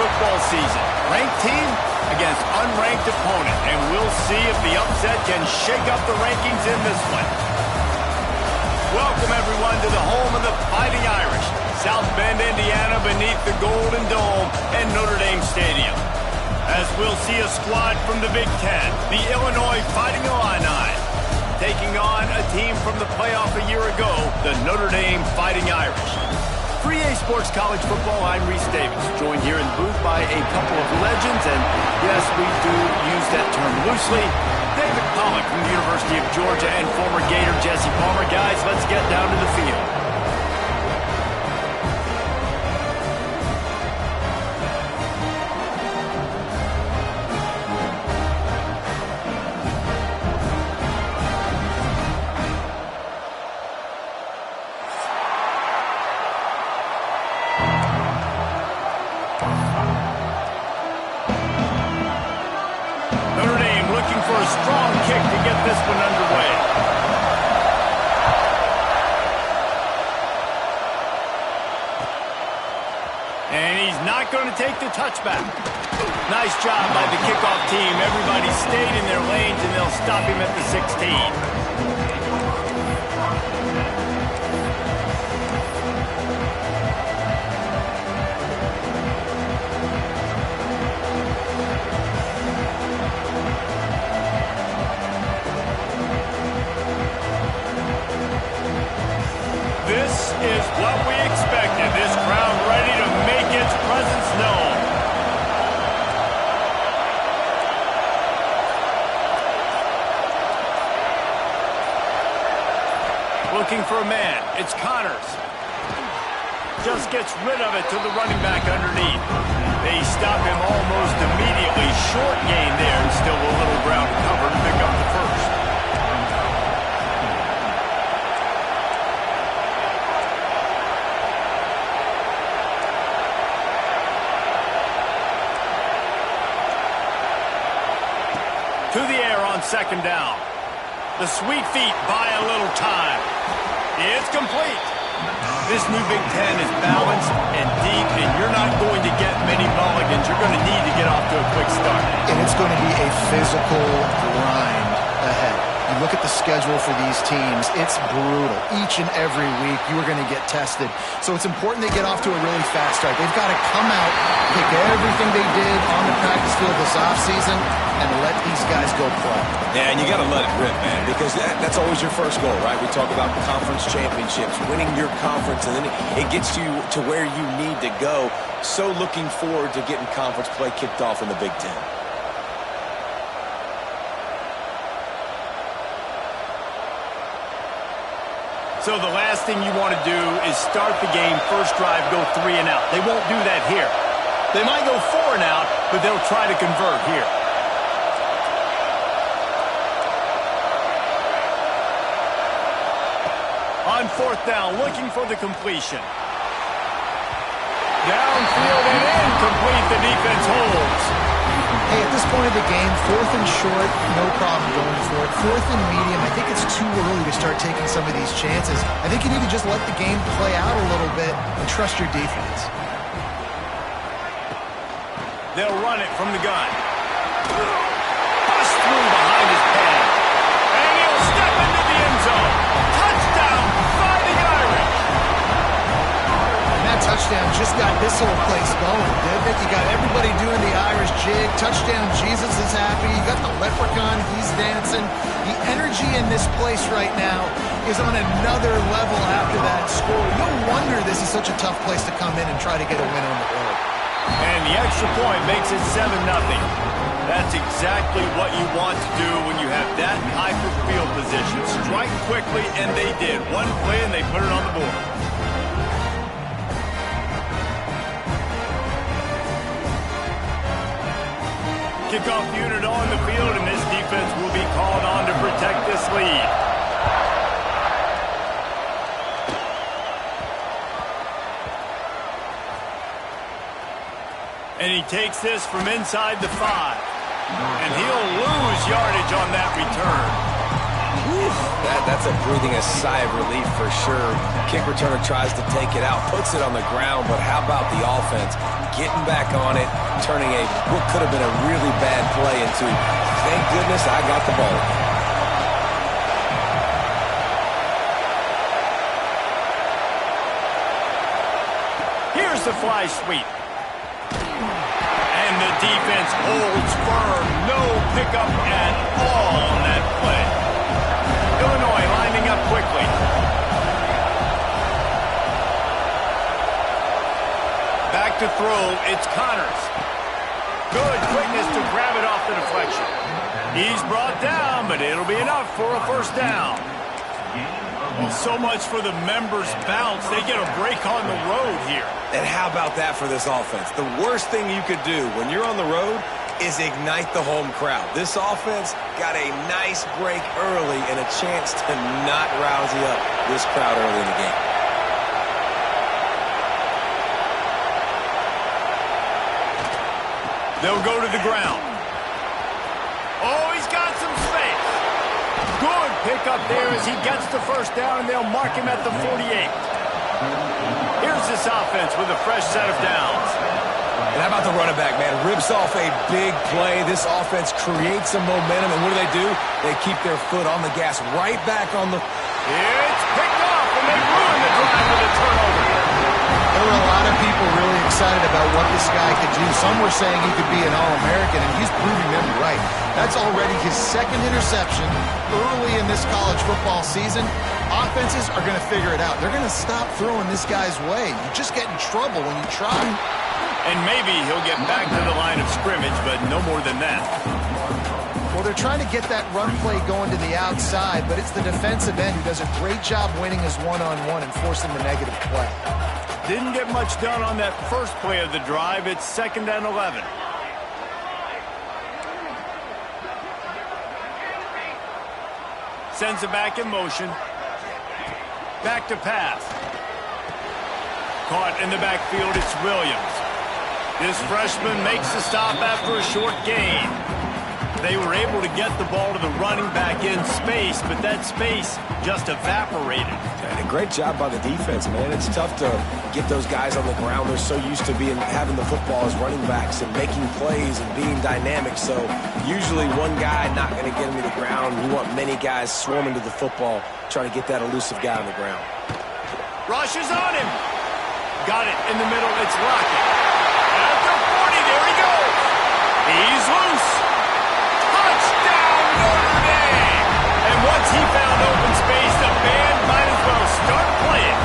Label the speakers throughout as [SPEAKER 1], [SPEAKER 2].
[SPEAKER 1] football season. Ranked team against unranked opponent, and we'll see if the upset can shake up the rankings in this one. Welcome, everyone, to the home of the Fighting Irish, South Bend, Indiana, beneath the Golden Dome and Notre Dame Stadium. As we'll see a squad from the Big Ten, the Illinois Fighting Illini, taking on a team from the playoff a year ago, the Notre Dame Fighting Irish. For EA Sports College Football, I'm Reese Davis, joined here in the booth by a couple of legends, and yes, we do use that term loosely. David Pollock from the University of Georgia and former Gator Jesse Palmer. Guys, let's get down to the field. For a strong kick to get this one underway. And he's not going to take the touchback. Nice job by the kickoff team. Everybody stayed in their lanes, and they'll stop him at the 16. This is what we expected. This crowd ready to make its presence known. Looking for a man. It's Connors. Just gets rid of it to the running back underneath. They stop him almost immediately. Short gain there, and still a little ground to cover to pick up the first. To the air on second down. The sweet feet buy a little time. It's complete. This new Big Ten is balanced and deep, and you're not going to get many mulligans. You're going to need to get off to a quick start.
[SPEAKER 2] And it's going to be a physical grind ahead. You look at the schedule for these teams, it's brutal. Each and every week, you are going to get tested. So it's important they get off to a really fast start. They've got to come out, take everything they did on the practice field this offseason, and let these guys go play.
[SPEAKER 3] Yeah, and you got to let it rip, man, because that's always your first goal, right? We talk about conference championships, winning your conference, and then it gets you to where you need to go. So looking forward to getting conference play kicked off in the Big Ten.
[SPEAKER 1] So the last thing you want to do is start the game, first drive, go 3 and out. They won't do that here. They might go 4 and out, but they'll try to convert here. On fourth down, looking for the completion. Downfield and incomplete. The defense holds.
[SPEAKER 2] Hey, at this point of the game, 4th and short, no problem going for it. 4th and medium, I think it's too early to start taking some of these chances. I think you need to just let the game play out a little bit and trust your defense.
[SPEAKER 1] They'll run it from the gun. Bust through behind his pad. And he'll step into the end zone. Touchdown, Fighting Irish.
[SPEAKER 2] And that touchdown just got this whole place going, didn't it? You got everybody doing the Irish jig. Touchdown, Jesus is happy. You got the leprechaun, he's dancing. The energy in this place right now is on another level after that score. No wonder this is such a tough place to come in and try to get a win on the road.
[SPEAKER 1] And the extra point makes it 7-0. That's exactly what you want to do when you have that type of field position. Strike quickly, and they did. One play, and they put it on the board. Kickoff unit on the field, and this defense will be called on to protect this lead. And he takes this from inside the 5. And he'll lose yardage on that return. Whew.
[SPEAKER 3] That's a breathing a sigh of relief for sure. Kick returner tries to take it out, puts it on the ground, but how about the offense? Getting back on it, turning what could have been a really bad play into, thank goodness I got the ball.
[SPEAKER 1] Here's the fly sweep. And the defense holds firm. No pickup at all on that play. Illinois lining up quickly. Back to throw, it's Connors. Good quickness to grab it off the deflection. He's brought down, but it'll be enough for a first down. Well, so much for the members' bounce. They get a break on the road here.
[SPEAKER 3] And how about that for this offense? The worst thing you could do when you're on the road is ignite the home crowd. This offense got a nice break early and a chance to not rouse up this crowd early in the game.
[SPEAKER 1] They'll go to the ground. Oh, he's got some space. Good pickup there as he gets the first down, and they'll mark him at the 48. Here's this offense with a fresh set of downs.
[SPEAKER 3] And how about the running back, man? Rips off a big play. This offense creates some momentum, and what do? They keep their foot on the gas right back on the...
[SPEAKER 1] It's picked off, and they ruin the drive with a turnover.
[SPEAKER 2] There were a lot of people really excited about what this guy could do. Some were saying he could be an All-American, and he's proving them right. That's already his second interception early in this college football season. Offenses are going to figure it out. They're going to stop throwing this guy's way. You just get in trouble when you try.
[SPEAKER 1] And maybe he'll get back to the line of scrimmage, but no more than that.
[SPEAKER 2] Well, they're trying to get that run play going to the outside, but it's the defensive end who does a great job winning his one-on-one and forcing the negative play.
[SPEAKER 1] Didn't get much done on that first play of the drive. It's 2nd and 11. Sends it back in motion. Back to pass. Caught in the backfield, it's Williams. This freshman makes the stop after a short gain. They were able to get the ball to the running back in space, but that space just evaporated.
[SPEAKER 3] And a great job by the defense, man. It's tough to get those guys on the ground. They're so used to having the football as running backs and making plays and being dynamic. So usually one guy not going to get him to the ground. You want many guys swarming to the football, trying to get that elusive guy on the ground.
[SPEAKER 1] Rush is on him. Got it in the middle. It's Lockett. At the 40, there he goes. He's loose. Touchdown, Notre Dame. And once he found open space, the band might as well start playing.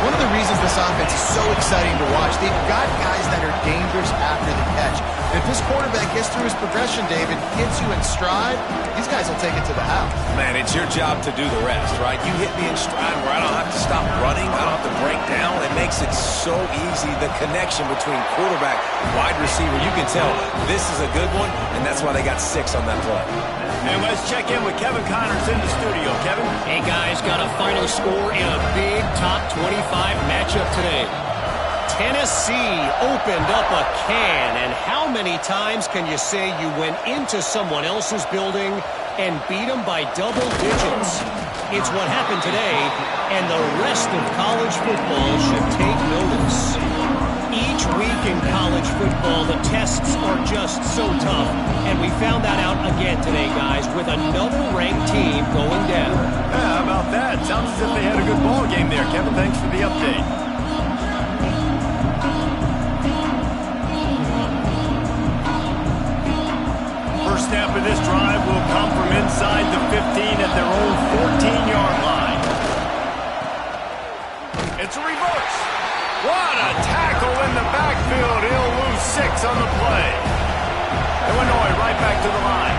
[SPEAKER 2] One of the reasons this offense is so exciting to watch, they've got guys that are dangerous after the catch. If this quarterback gets through his progression, David, gets you in stride, these guys will take it to the house.
[SPEAKER 3] Man, it's your job to do the rest, right? You hit me in stride where I don't have to stop running, I don't have to break down. It makes it so easy, the connection between quarterback and wide receiver. You can tell this is a good one, and that's why they got 6 on that play.
[SPEAKER 1] And let's check in with Kevin Connors in the studio. Kevin?
[SPEAKER 4] Hey, guys, got a final score in a big top 25 matchup today. Tennessee opened up a can, and how many times can you say you went into someone else's building and beat them by double digits? It's what happened today, and the rest of college football should take notice. Each week in college football, the tests are just so tough, and we found that out again today, guys, with another ranked team going down.
[SPEAKER 1] Yeah, how about that? Sounds as if they had a good ball game there, Kevin. Thanks for the update. First snap of this drive will come from inside the 15 at their own 14-yard line. It's a reverse. What a tackle in the backfield. He'll lose 6 on the play. Illinois right back to the line.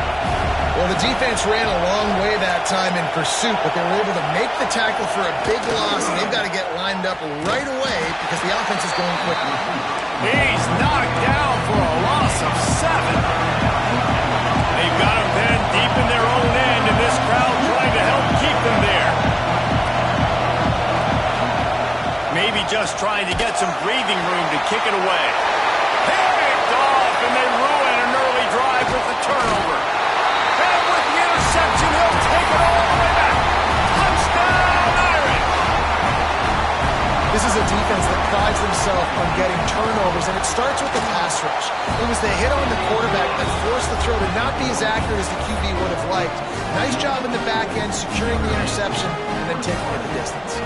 [SPEAKER 2] Well, the defense ran a long way that time in pursuit, but they were able to make the tackle for a big loss, and they've got to get lined up right away because the offense is going quickly.
[SPEAKER 1] He's knocked down for a loss of 7. They've got him then deep in their own end, and this crowd trying to help keep them there. Maybe just trying to get some breathing room to kick it away. Picked off, and they ruin an early drive with the turnover. And with the interception, he'll take a
[SPEAKER 2] This is a defense that prides themselves on getting turnovers, and it starts with the pass rush. It was the hit on the quarterback that forced the throw to not be as accurate as the QB would have liked. Nice job in the back end, securing the interception, and then taking it the distance.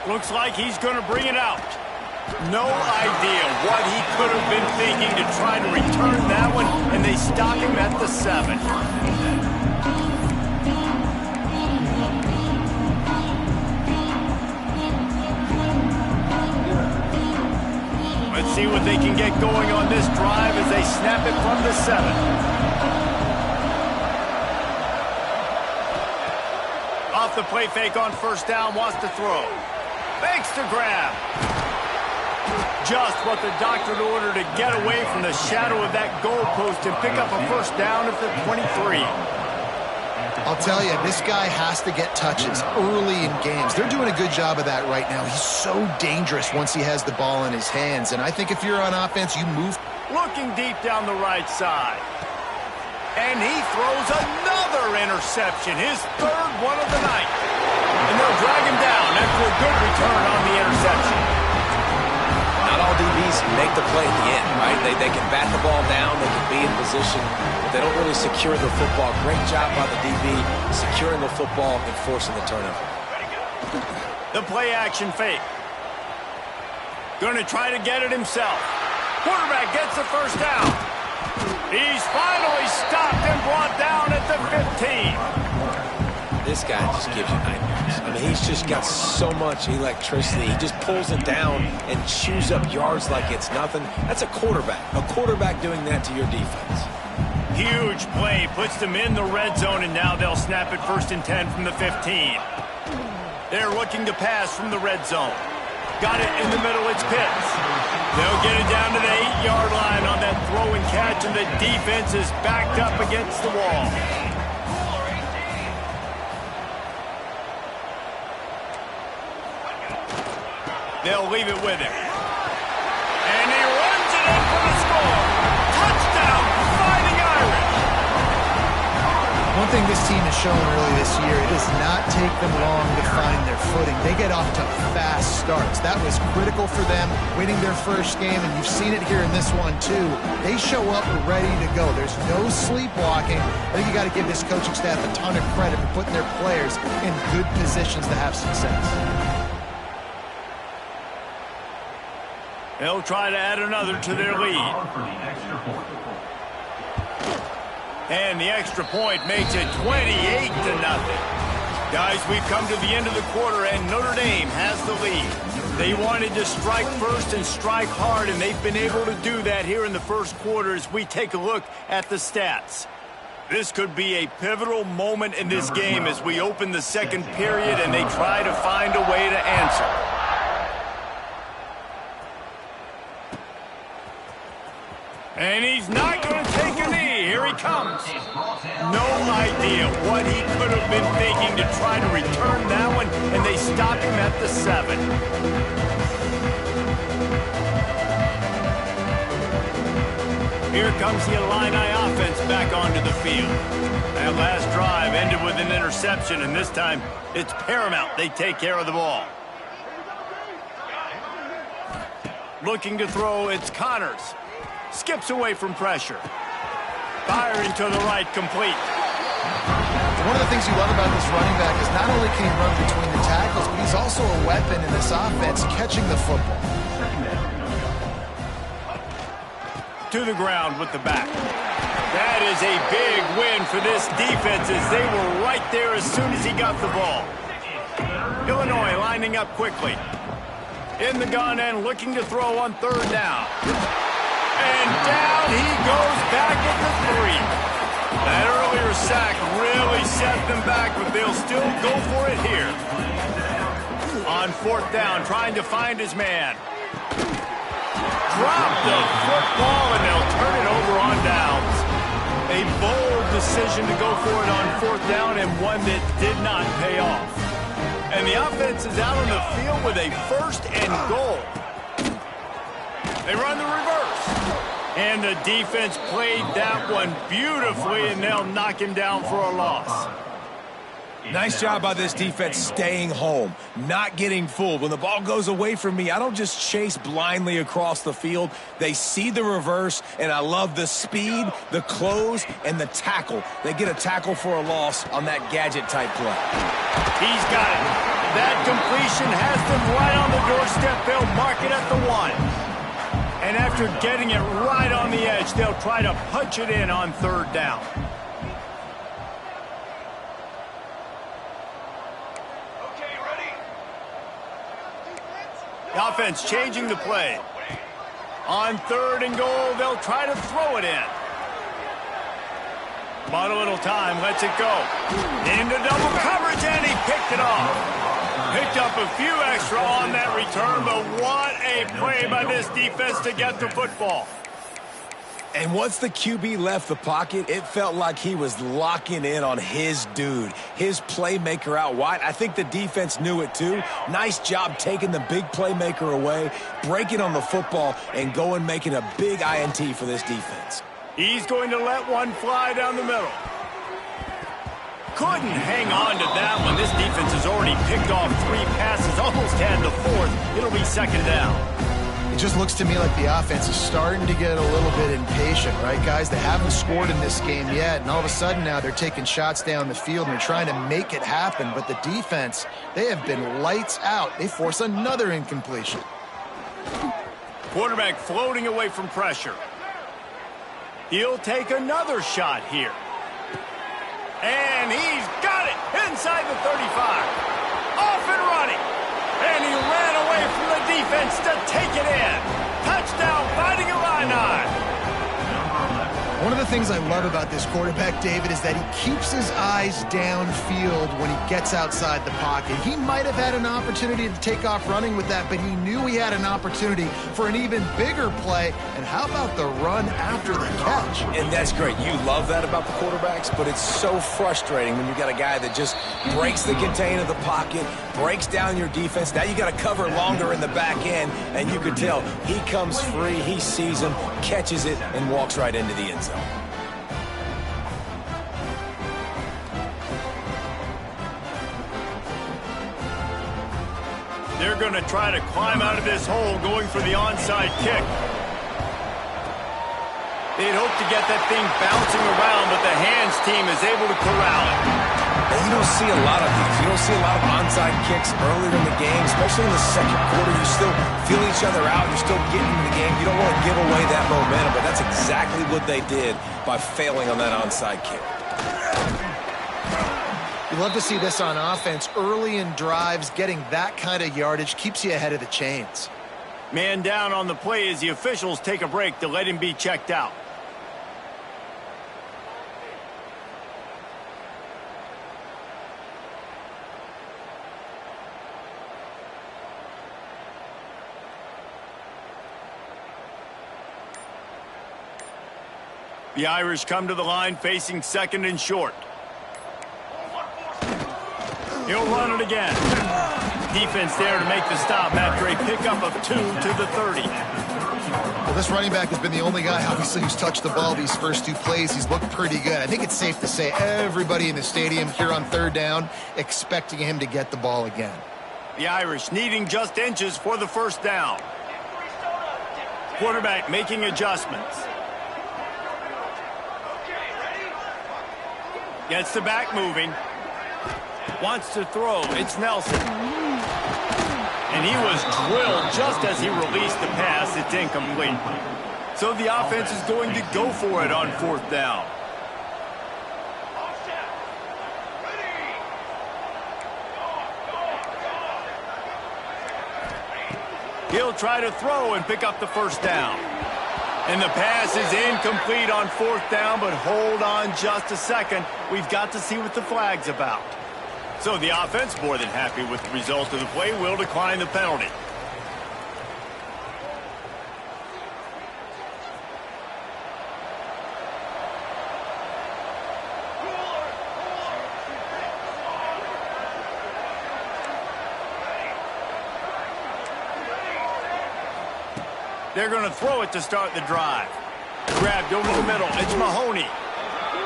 [SPEAKER 1] Looks like he's going to bring it out. No idea what he could have been thinking to try to return that one, and they stop him at the 7. Let's see what they can get going on this drive as they snap it from the 7. Off the play fake on first down, wants to throw. Fakes to grab. Just what the doctor ordered to get away from the shadow of that goalpost and pick up a first down at the 23.
[SPEAKER 2] I'll tell you, this guy has to get touches early in games. They're doing a good job of that right now. He's so dangerous once he has the ball in his hands. And I think if you're on offense, you move.
[SPEAKER 1] Looking deep down the right side. And he throws another interception, his 3rd one of the night. And they'll drag him down after a good return on the interception.
[SPEAKER 3] Not all DBs make the play at the end, right? They can bat the ball down, they can be in position, but they don't really secure the football. Great job by the DB securing the football and forcing the turnover.
[SPEAKER 1] The play action fake. Going to try to get it himself. Quarterback gets the first down. He's finally stopped and brought down at the 15.
[SPEAKER 3] This guy just gives you nightmares. I mean, he's just got so much electricity. He just pulls it down and chews up yards like it's nothing. That's a quarterback. A quarterback doing that to your defense.
[SPEAKER 1] Huge play. Puts them in the red zone, and now they'll snap it 1st and 10 from the 15. They're looking to pass from the red zone. Got it in the middle. It's Pitts. They'll get it down to the 8-yard line on that throw and catch, and the defense is backed up against the wall. They'll leave it with him. And he runs it in for the score. Touchdown, Fighting Irish.
[SPEAKER 2] One thing this team has shown early this year, it does not take them long to find their footing. They get off to fast starts. That was critical for them, winning their first game, and you've seen it here in this one too. They show up ready to go. There's no sleepwalking. I think you got to give this coaching staff a ton of credit for putting their players in good positions to have success.
[SPEAKER 1] They'll try to add another to their lead. And the extra point makes it 28-0. Guys, we've come to the end of the quarter, and Notre Dame has the lead. They wanted to strike first and strike hard, and they've been able to do that here in the first quarter as we take a look at the stats. This could be a pivotal moment in this game as we open the second period and they try to find a way to answer. And he's not going to take a knee. Here he comes. No idea what he could have been thinking to try to return that one, and they stop him at the 7. Here comes the Illini offense back onto the field. That last drive ended with an interception, and this time it's paramount they take care of the ball. Looking to throw, it's Connors. Skips away from pressure. Firing to the right, complete.
[SPEAKER 2] One of the things you love about this running back is not only can he run between the tackles, but he's also a weapon in this offense, catching the football.
[SPEAKER 1] To the ground with the back. That is a big win for this defense as they were right there as soon as he got the ball. Illinois lining up quickly. In the gun and looking to throw on third down. And down he goes back at the 3. That earlier sack really set them back, but they'll still go for it here. On fourth down, trying to find his man. Drop the football, and they'll turn it over on downs. A bold decision to go for it on fourth down, and one that did not pay off. And the offense is out on the field with a 1st and goal. They run the reverse. And the defense played that one beautifully, and they'll knock him down for a loss.
[SPEAKER 3] Nice job by this defense staying home, not getting fooled. When the ball goes away from me, I don't just chase blindly across the field. They see the reverse, and I love the speed, the close, and the tackle. They get a tackle for a loss on that gadget-type play.
[SPEAKER 1] He's got it. That completion has them right on the doorstep. They'll mark it at the 1. And after getting it right on the edge, they'll try to punch it in on 3rd down. The offense changing the play. On 3rd and goal, they'll try to throw it in. About a little time, lets it go. Into double coverage, and he picked it off. Picked up a few extra on that return, but what a play by this defense to get the football.
[SPEAKER 3] And once the QB left the pocket, it felt like he was locking in on his dude, his playmaker out wide. I think the defense knew it too. Nice job taking the big playmaker away, breaking on the football, and going making a big INT for this defense.
[SPEAKER 1] He's going to let one fly down the middle. Couldn't hang on to that one. This defense has already picked off 3 passes, almost had the 4th. It'll be 2nd down.
[SPEAKER 2] It just looks to me like the offense is starting to get a little bit impatient, right, guys? They haven't scored in this game yet, and all of a sudden now they're taking shots down the field and they're trying to make it happen. But the defense, they have been lights out. They force another incompletion.
[SPEAKER 1] Quarterback floating away from pressure. He'll take another shot here. And he's got it inside the 35. Off and running. And he ran away from the defense to take it in. Touchdown, Fighting Illini.
[SPEAKER 2] One of the things I love about this quarterback, David, is that he keeps his eyes downfield when he gets outside the pocket. He might have had an opportunity to take off running with that, but he knew he had an opportunity for an even bigger play. And how about the run after the catch?
[SPEAKER 3] And that's great. You love that about the quarterbacks, but it's so frustrating when you got a guy that just breaks the contain of the pocket, breaks down your defense. Now you got to cover longer in the back end, and you could tell he comes free, he sees him, catches it, and walks right into the end zone.
[SPEAKER 1] They're going to try to climb out of this hole going for the onside kick. They'd hope to get that thing bouncing around, but the hands team is able to corral it.
[SPEAKER 3] You don't see a lot of these. You don't see a lot of onside kicks earlier in the game, especially in the 2nd quarter. You still feel each other out. You're still getting into the game. You don't want to give away that momentum, but that's exactly what they did by failing on that onside kick.
[SPEAKER 2] You love to see this on offense. Early in drives, getting that kind of yardage keeps you ahead of the chains.
[SPEAKER 1] Man down on the play as the officials take a break to let him be checked out. The Irish come to the line facing 2nd and short. He'll run it again. Defense there to make the stop after a pickup of 2 to the 30.
[SPEAKER 2] Well, this running back has been the only guy, obviously, who's touched the ball these first 2 plays. He's looked pretty good. I think it's safe to say everybody in the stadium here on 3rd down expecting him to get the ball again.
[SPEAKER 1] The Irish needing just inches for the 1st down. Quarterback making adjustments. Gets the back moving. Wants to throw. It's Nelson. And he was drilled just as he released the pass. It's incomplete. So the offense is going to go for it on 4th down. He'll try to throw and pick up the 1st down. And the pass is incomplete on 4th down, but hold on just a second. We've got to see what the flag's about. So the offense, more than happy with the result of the play, will decline the penalty. They're going to throw it to start the drive. Grabbed over the middle. It's Mahoney.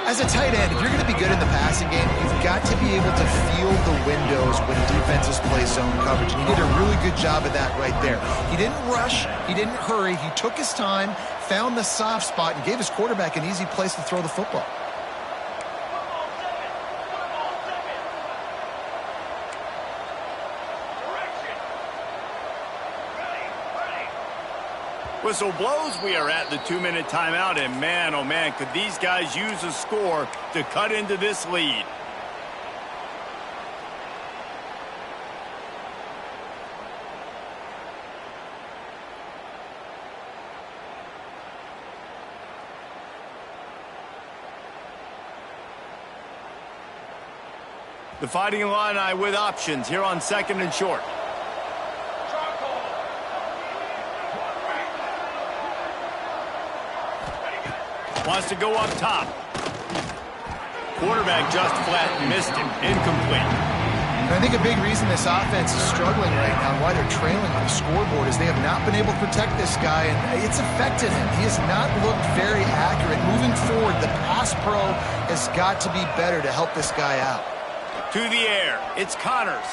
[SPEAKER 2] As a tight end, if you're going to be good in the passing game, you've got to be able to feel the windows when defenses play zone coverage. And he did a really good job of that right there. He didn't rush. He didn't hurry. He took his time, found the soft spot, and gave his quarterback an easy place to throw the football.
[SPEAKER 1] Whistle blows. We are at the 2-minute timeout, and man, oh man, could these guys use a score to cut into this lead. The Fighting Illini with options here on 2nd and short. Wants to go up top. Quarterback just flat missed him. Incomplete.
[SPEAKER 2] And I think a big reason this offense is struggling right now and why they're trailing on the scoreboard is they have not been able to protect this guy, and it's affected him. He has not looked very accurate. Moving forward, the pass pro has got to be better to help this guy out.
[SPEAKER 1] To the air. It's Connors.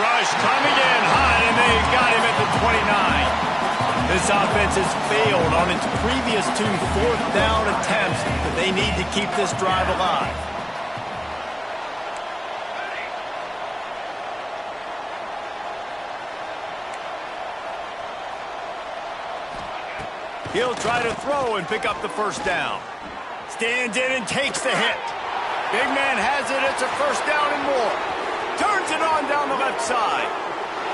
[SPEAKER 1] Rush coming in high, and they got him at the 29. This offense has failed on its previous 2 fourth-down attempts, but they need to keep this drive alive. He'll try to throw and pick up the first down. Stands in and takes the hit. Big man has it. It's a first down and more. Turns it on down the left side.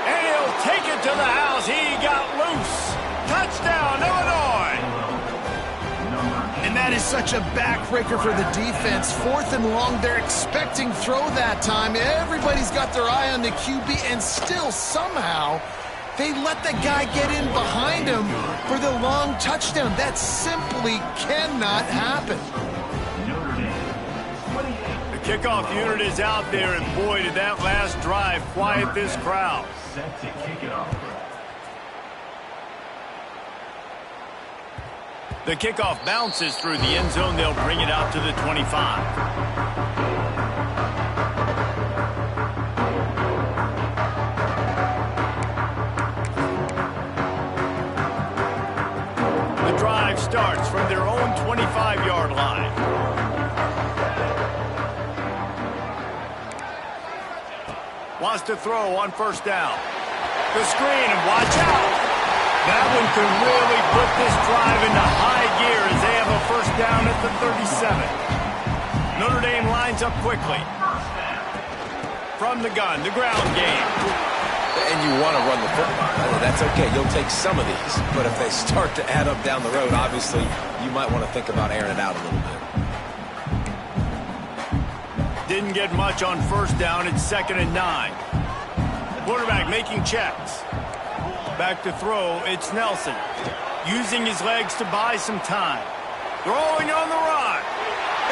[SPEAKER 1] And he'll take it to the house. He got loose. Touchdown, Illinois.
[SPEAKER 2] And that is such a backbreaker for the defense. 4th and long, they're expecting throw that time. Everybody's got their eye on the QB, and still somehow they let the guy get in behind him for the long touchdown. That simply cannot happen.
[SPEAKER 1] The kickoff unit is out there, and boy, did that last drive quiet this crowd.
[SPEAKER 5] Set to kick it off.
[SPEAKER 1] The kickoff bounces through the end zone. They'll bring it out to the 25. The drive starts from their own 25-yard line. Wants to throw on first down. The screen, and watch out. That one could really put this drive into high gear as they have a first down at the 37. Notre Dame lines up quickly. From the gun, the ground game.
[SPEAKER 3] And you want to run the football. That's okay. You'll take some of these. But if they start to add up down the road, obviously, you might want to think about airing it out a little bit.
[SPEAKER 1] Didn't get much on first down. It's 2nd and 9. Quarterback making checks. Back to throw. It's Nelson. Using his legs to buy some time. Throwing on the run.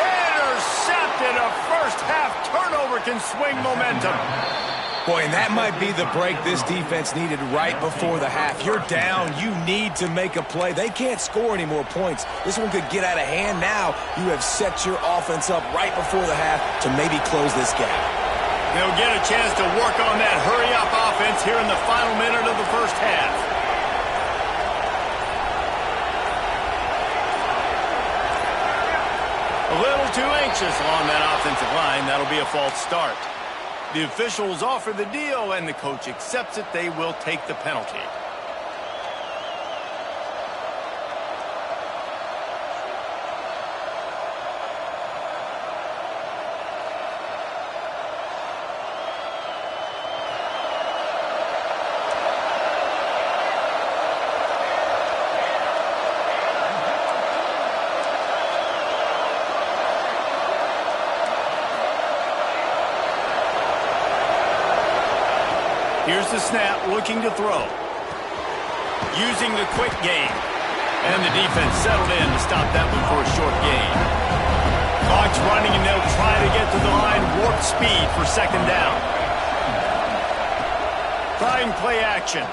[SPEAKER 1] Intercepted. A first-half turnover can swing momentum.
[SPEAKER 3] Boy, and that might be the break this defense needed right before the half. You're down. You need to make a play. They can't score any more points. This one could get out of hand now. You have set your offense up right before the half to maybe close this gap.
[SPEAKER 1] They'll get a chance to work on that hurry-up offense here in the final minute of the first half. A little too anxious along that offensive line. That'll be a false start. The officials offer the deal, and the coach accepts it. They will take the penalty. Here's the snap, looking to throw. Using the quick game. And the defense settled in to stop that one for a short gain. Clock's running, and they'll try to get to the line. Warp speed for second down. Trying play action.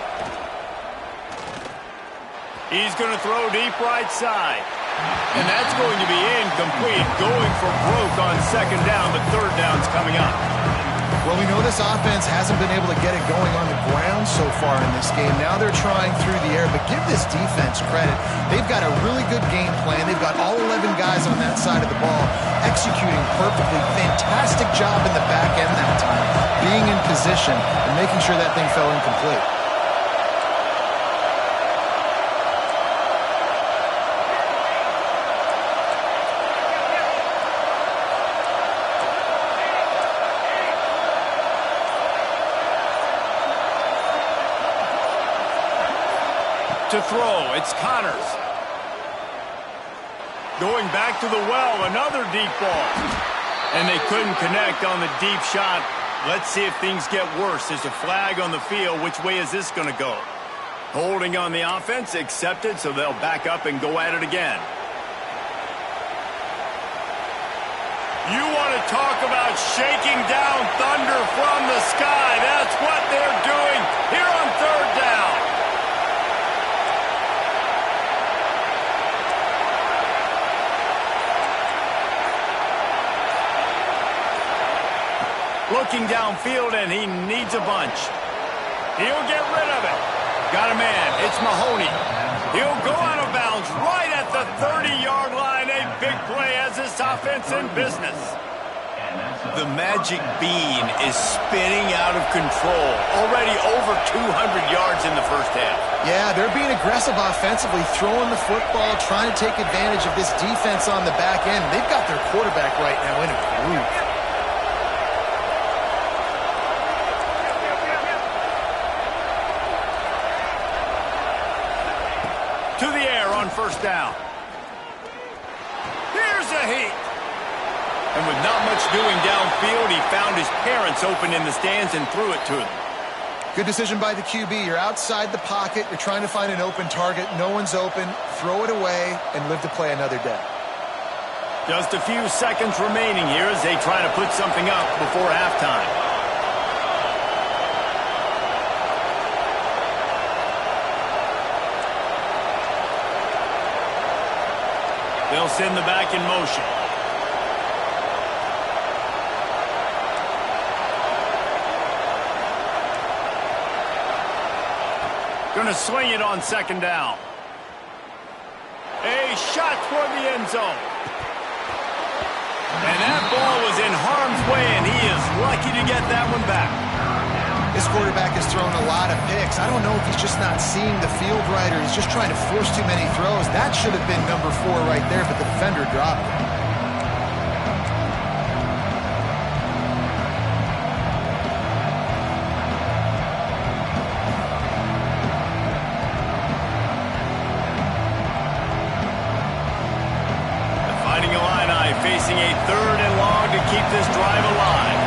[SPEAKER 1] He's going to throw deep right side. And that's going to be incomplete, going for broke on second down, but third down's coming up.
[SPEAKER 2] Well, we know this offense hasn't been able to get it going on the ground so far in this game. Now they're trying through the air, but give this defense credit. They've got a really good game plan. They've got all 11 guys on that side of the ball executing perfectly. Fantastic job in the back end that time, being in position and making sure that thing fell incomplete.
[SPEAKER 1] To throw, it's Connors. Going back to the well, another deep ball. And they couldn't connect on the deep shot. Let's see if things get worse. There's a flag on the field. Which way is this going to go? Holding on the offense, accepted, so they'll back up and go at it again. You want to talk about shaking down thunder from the sky. That's what they're doing here on third down. Looking downfield, and he needs a bunch. He'll get rid of it. Got a man. It's Mahoney. He'll go out of bounds right at the 30-yard line. A big play as this offense in business. The magic bean is spinning out of control. Already over 200 yards in the first half.
[SPEAKER 2] Yeah, they're being aggressive offensively, throwing the football, trying to take advantage of this defense on the back end. They've got their quarterback right now in a groove.
[SPEAKER 1] To the air on first down. Here's a heat. And with not much doing downfield, he found his parents open in the stands and threw it to them.
[SPEAKER 2] Good decision by the QB. You're outside the pocket. You're trying to find an open target. No one's open. Throw it away and live to play another day.
[SPEAKER 1] Just a few seconds remaining here as they try to put something up before halftime. They'll send the back in motion. Going to swing it on second down. A shot toward the end zone. And that ball was in harm's way, and he is lucky to get that one back.
[SPEAKER 2] This quarterback has thrown a lot of picks. I don't know if he's just not seeing the field right or he's just trying to force too many throws. That should have been number 4 right there, but the defender dropped it.
[SPEAKER 1] The Fighting Illini facing a third and long to keep this drive alive.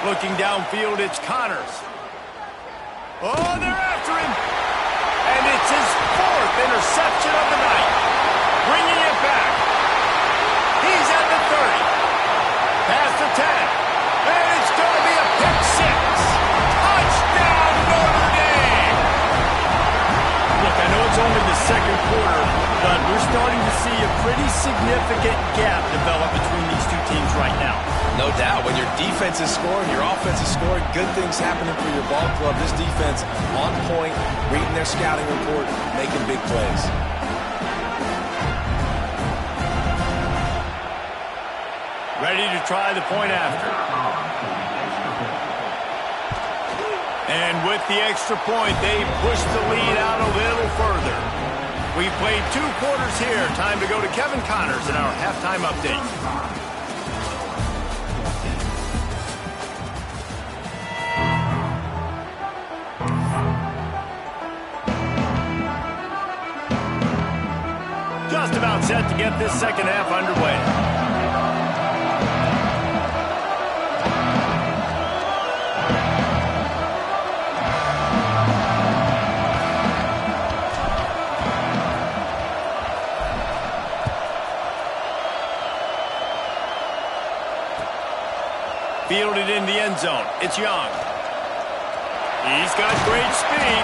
[SPEAKER 1] Looking downfield, it's Connors. Oh, they're after him. And it's his 4th interception of the night. Bringing it back. He's at the 30. Past the 10. And it's going to be a pick 6. Touchdown, Notre Dame. Look, I know it's only the second quarter, but we're starting to see a pretty significant gap develop between these two teams right now.
[SPEAKER 3] No doubt. When your defense is scoring, your offense is scoring, good things happening for your ball club. This defense on point, reading their scouting report, making big plays.
[SPEAKER 1] Ready to try the point after. And with the extra point, they push the lead out a little further. We've played 2 quarters here. Time to go to Kevin Connors in our halftime update. Just about set to get this second half underway. Fielded in the end zone. It's Young. He's got great speed.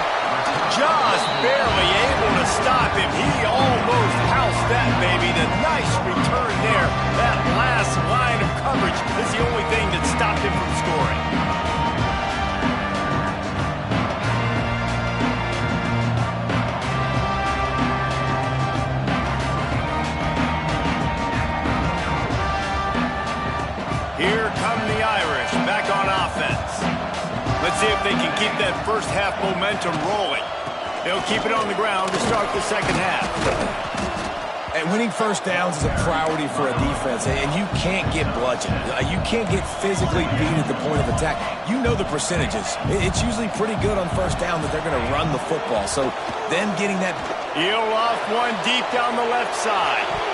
[SPEAKER 1] Just barely able to stop him. He almost housed that baby. The nice return there. That last line of coverage is the only thing that stopped him from scoring. Here come the Irish back on offense. Let's see if they can keep that first half momentum rolling. They'll keep it on the ground to start the second half.
[SPEAKER 3] And winning first downs is a priority for a defense, and you can't get bludgeoned. You can't get physically beat at the point of attack. You know the percentages. It's usually pretty good on first down that they're going to run the football. So them getting that...
[SPEAKER 1] He'll off one deep down the left side.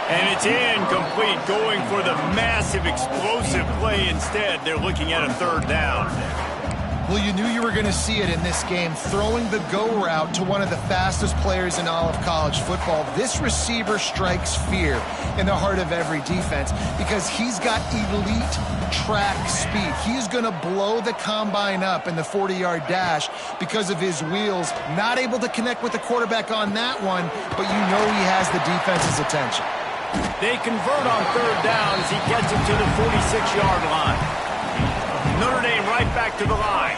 [SPEAKER 1] And it's incomplete, going for the massive explosive play instead. They're looking at a third down.
[SPEAKER 2] Well, you knew you were going to see it in this game, throwing the go route to one of the fastest players in all of college football. This receiver strikes fear in the heart of every defense because he's got elite track speed. He's going to blow the combine up in the 40-yard dash because of his wheels. Not able to connect with the quarterback on that one, but you know he has the defense's attention.
[SPEAKER 1] They convert on third down as he gets it to the 46-yard line. Notre Dame right back to the line.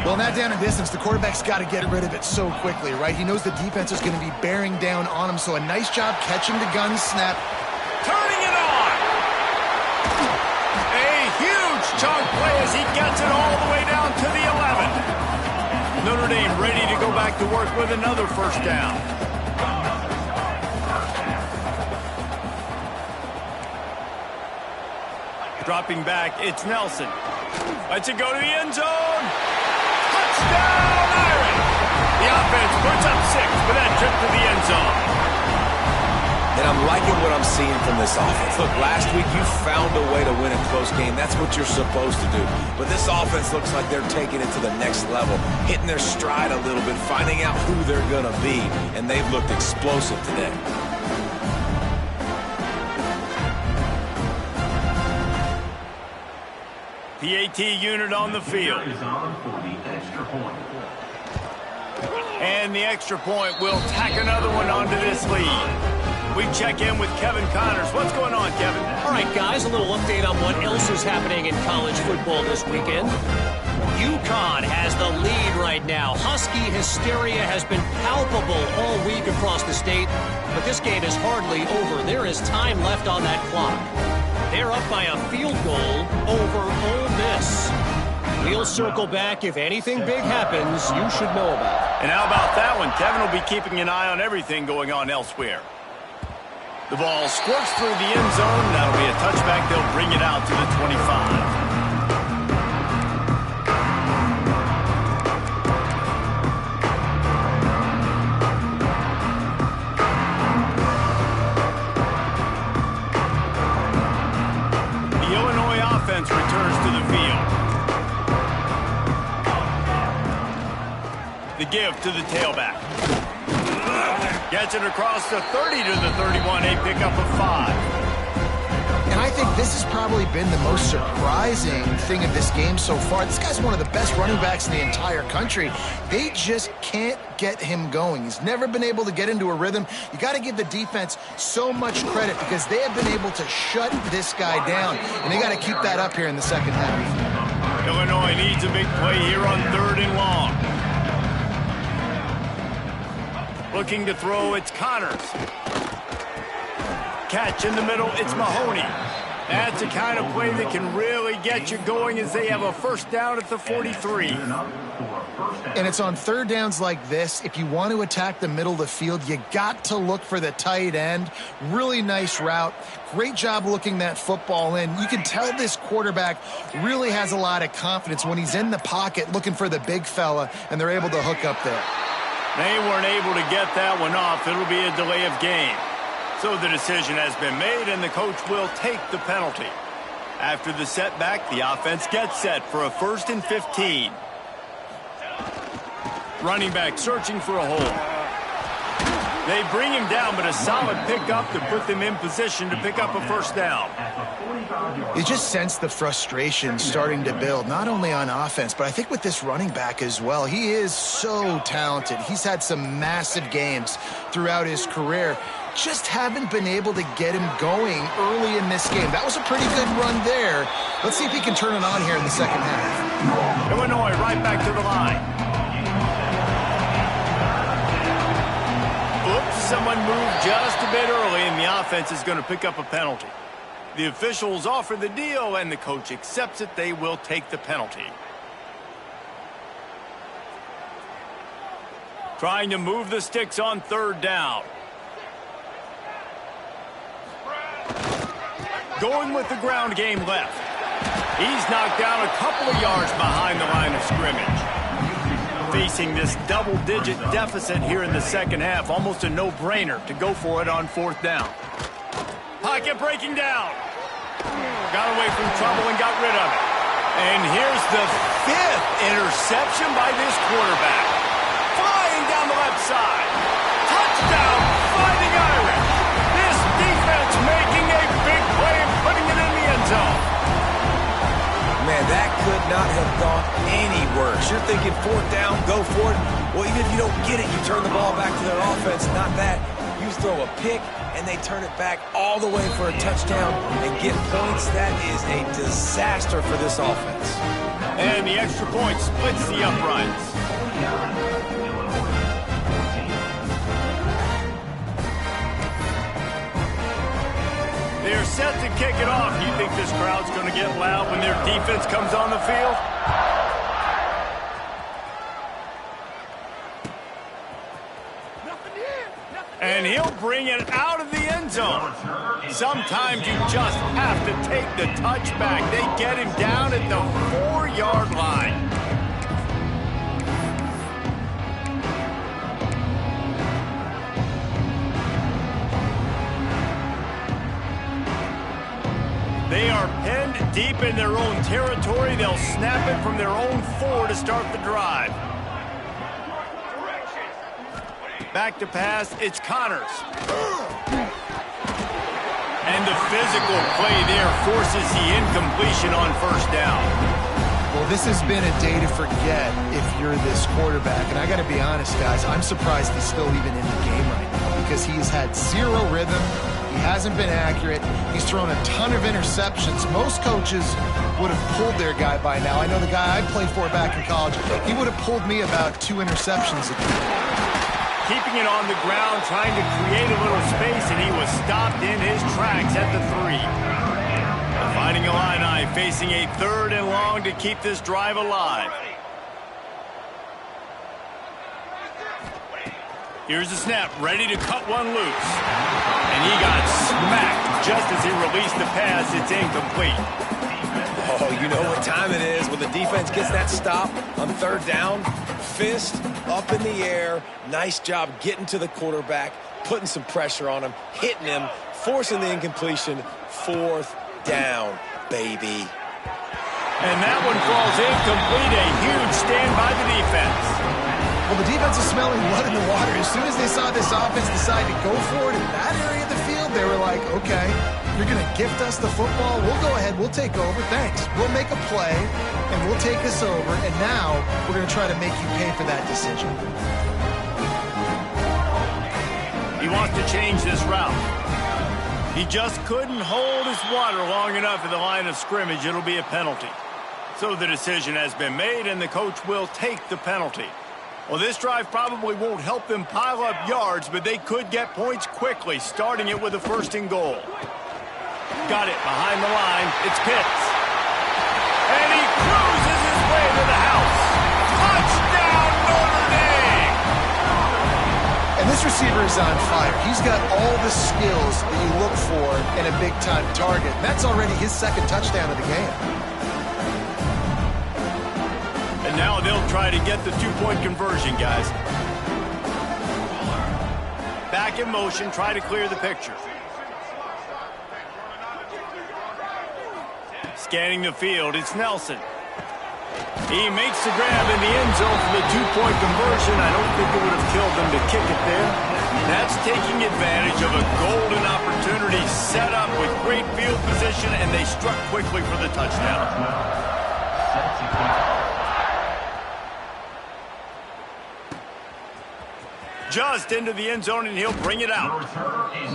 [SPEAKER 2] Well, not down in distance, the quarterback's got to get rid of it so quickly, right? He knows the defense is going to be bearing down on him, so a nice job catching the gun snap.
[SPEAKER 1] Turning it on. A huge chunk play as he gets it all the way down to the 11. Notre Dame ready to go back to work with another first down. Dropping back, it's Nelson. Lets it go to the end zone. Touchdown, Irish! The offense puts up 6 for that trip to the end zone.
[SPEAKER 3] And I'm liking what I'm seeing from this offense. Look, last week you found a way to win a close game. That's what you're supposed to do. But this offense looks like they're taking it to the next level, hitting their stride a little bit, finding out who they're going to be. And they've looked explosive today.
[SPEAKER 1] PAT unit on the field. And the extra point will tack another one onto this lead. We check in with Kevin Connors. What's going on, Kevin?
[SPEAKER 4] All right, guys, a little update on what else is happening in college football this weekend. UConn has the lead right now. Husky hysteria has been palpable all week across the state, but this game is hardly over. There is time left on that clock. They're up by a field goal over Ole Miss. We'll circle back. If anything big happens, you should know about it.
[SPEAKER 1] And how about that one? Kevin will be keeping an eye on everything going on elsewhere. The ball squirts through the end zone. That'll be a touchback. They'll bring it out to the 25. Returns to the field. The give to the tailback. Gets it across the 30 to the 31. A pickup of 5.
[SPEAKER 2] And I think this has probably been the most surprising thing of this game so far. This guy's one of the best running backs in the entire country. They just can't get him going. He's never been able to get into a rhythm. You got to give the defense so much credit because they have been able to shut this guy down, and they got to keep that up here in the second half.
[SPEAKER 1] Illinois needs a big play here on 3rd and long. Looking to throw, it's Connors. Catch in the middle, it's Mahoney. That's the kind of play that can really get you going as they have a first down at the 43.
[SPEAKER 2] And it's on third downs like this. If you want to attack the middle of the field, you got to look for the tight end. Really nice route. Great job looking that football in. You can tell this quarterback really has a lot of confidence when he's in the pocket looking for the big fella, and they're able to hook up there.
[SPEAKER 1] They weren't able to get that one off. It'll be a delay of game. So the decision has been made, and the coach will take the penalty. After the setback, the offense gets set for a 1st and 15. Running back searching for a hole. They bring him down, but a solid pickup to put them in position to pick up a first down.
[SPEAKER 2] You just sense the frustration starting to build, not only on offense, but I think with this running back as well. He is so talented. He's had some massive games throughout his career. Just haven't been able to get him going early in this game. That was a pretty good run there. Let's see if he can turn it on here in the second half.
[SPEAKER 1] Illinois right back to the line. Oops, someone moved just a bit early, and the offense is going to pick up a penalty. The officials offer the deal, and the coach accepts it. They will take the penalty. Trying to move the sticks on third down. Going with the ground game left. He's knocked down a couple of yards behind the line of scrimmage. Facing this double-digit deficit here in the second half, almost a no-brainer to go for it on fourth down. Pocket breaking down. Got away from trouble and got rid of it. And here's the fifth interception by this quarterback. Flying down the left side. Touchdown, Fighting Irish. This defense making a big play and putting it in the end zone.
[SPEAKER 3] Man, that could not have gone any worse. You're thinking fourth down, go for it. Well, even if you don't get it, you turn the ball back to their offense. Not that. You throw a pick, and they turn it back all the way for a touchdown and get points. That is a disaster for this offense.
[SPEAKER 1] And the extra point splits the uprights. They're set to kick it off. You think this crowd's going to get loud when their defense comes on the field? And he'll bring it out of the end zone. Sometimes you just have to take the touchback. They get him down at the 4-yard line. They are pinned deep in their own territory. They'll snap it from their own 4 to start the drive. Back to pass, it's Connors. And the physical play there forces the incompletion on first down.
[SPEAKER 2] Well, this has been a day to forget if you're this quarterback. And I got to be honest, guys, I'm surprised he's still even in the game right now because he's had zero rhythm. He hasn't been accurate. He's thrown a ton of interceptions. Most coaches would have pulled their guy by now. I know the guy I played for back in college, he would have pulled me about 2 interceptions a game.
[SPEAKER 1] Keeping it on the ground, trying to create a little space, and he was stopped in his tracks at the 3. The Fighting Illini facing a 3rd and long to keep this drive alive. Here's the snap, ready to cut one loose. And he got smacked just as he released the pass. It's incomplete.
[SPEAKER 3] Oh, you know what time it is when the defense gets that stop on 3rd down. Fist up in the air. Nice job getting to the quarterback, putting some pressure on him, hitting him, forcing the incompletion. 4th down, baby.
[SPEAKER 1] And that one falls incomplete. A huge stand by the defense.
[SPEAKER 2] Well, the defense is smelling blood in the water. As soon as they saw this offense decide to go for it in that area of the field, they were like, okay, you're going to gift us the football. We'll go ahead. We'll take over. Thanks. We'll make a play, and we'll take this over. And now we're going to try to make you pay for that decision.
[SPEAKER 1] He wants to change this route. He just couldn't hold his water long enough at the line of scrimmage. It'll be a penalty. So the decision has been made, and the coach will take the penalty. Well, this drive probably won't help them pile up yards, but they could get points quickly, starting it with a 1st and goal. Got it behind the line. It's Pitts. And he cruises his way to the house. Touchdown, Notre Dame!
[SPEAKER 2] And this receiver is on fire. He's got all the skills that you look for in a big-time target. That's already his 2nd touchdown of the game.
[SPEAKER 1] And now they'll try to get the 2-point conversion, guys. Back in motion, try to clear the picture. Scanning the field, it's Nelson. He makes the grab in the end zone for the 2-point conversion. I don't think it would have killed them to kick it there. That's taking advantage of a golden opportunity set up with great field position, and they struck quickly for the touchdown. Just into the end zone, and he'll bring it out.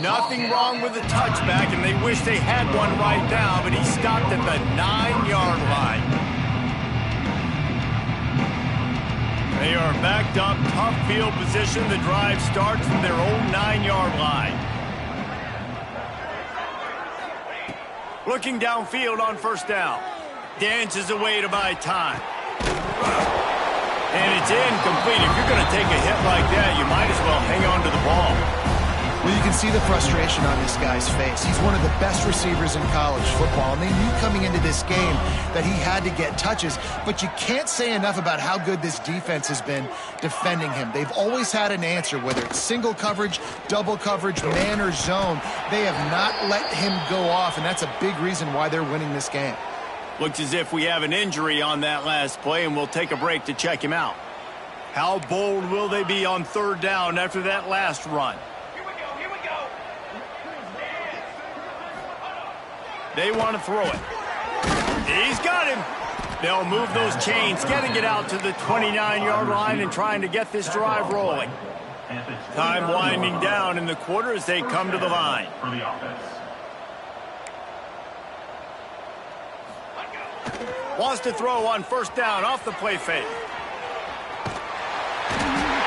[SPEAKER 1] Nothing wrong with the touchback, and they wish they had one right now, but he stopped at the 9-yard line. They are backed up, tough field position. The drive starts from their own 9-yard line. Looking downfield on first down. Dances away to buy time. And it's incomplete. If you're going to take a hit like that, you might as well hang on to the ball.
[SPEAKER 2] Well, you can see the frustration on this guy's face. He's one of the best receivers in college football, and they knew coming into this game that he had to get touches, but you can't say enough about how good this defense has been defending him. They've always had an answer, whether it's single coverage, double coverage, man or zone. They have not let him go off, and that's a big reason why they're winning this game.
[SPEAKER 1] Looks as if we have an injury on that last play, and we'll take a break to check him out. How bold will they be on third down after that last run?
[SPEAKER 5] Here we go.
[SPEAKER 1] They want to throw it. He's got him. They'll move those chains, getting it out to the 29-yard line and trying to get this drive rolling. Time winding down in the quarter as they come to the line.
[SPEAKER 5] For the offense.
[SPEAKER 1] Wants to throw on first down off the play fake.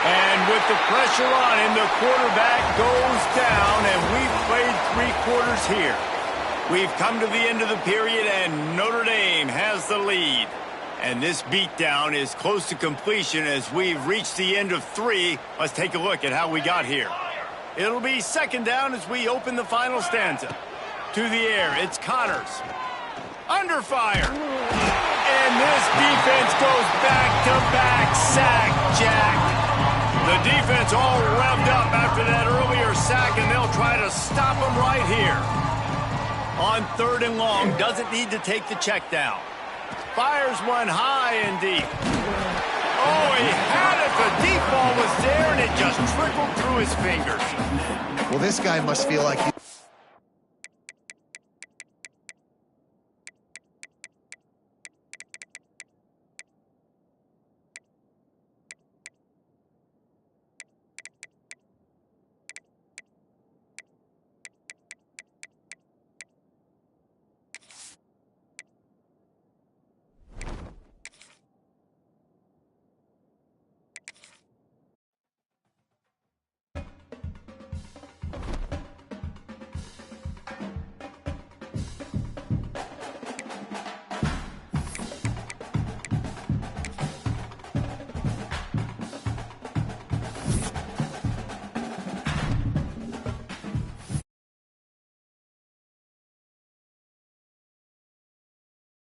[SPEAKER 1] And with the pressure on him, the quarterback goes down, and we've played 3 quarters here. We've come to the end of the period, and Notre Dame has the lead. And this beatdown is close to completion as we've reached the end of 3. Let's take a look at how we got here. It'll be second down as we open the final stanza. To the air, it's Connors. Under fire. And this defense goes back-to-back sack, Jack. The defense all revved up after that earlier sack, and they'll try to stop them right here. On third and long, doesn't need to take the check down. Fires one high and deep. Oh, he had it. The deep ball was there, and it just trickled through his fingers.
[SPEAKER 2] Well, this guy must feel like he's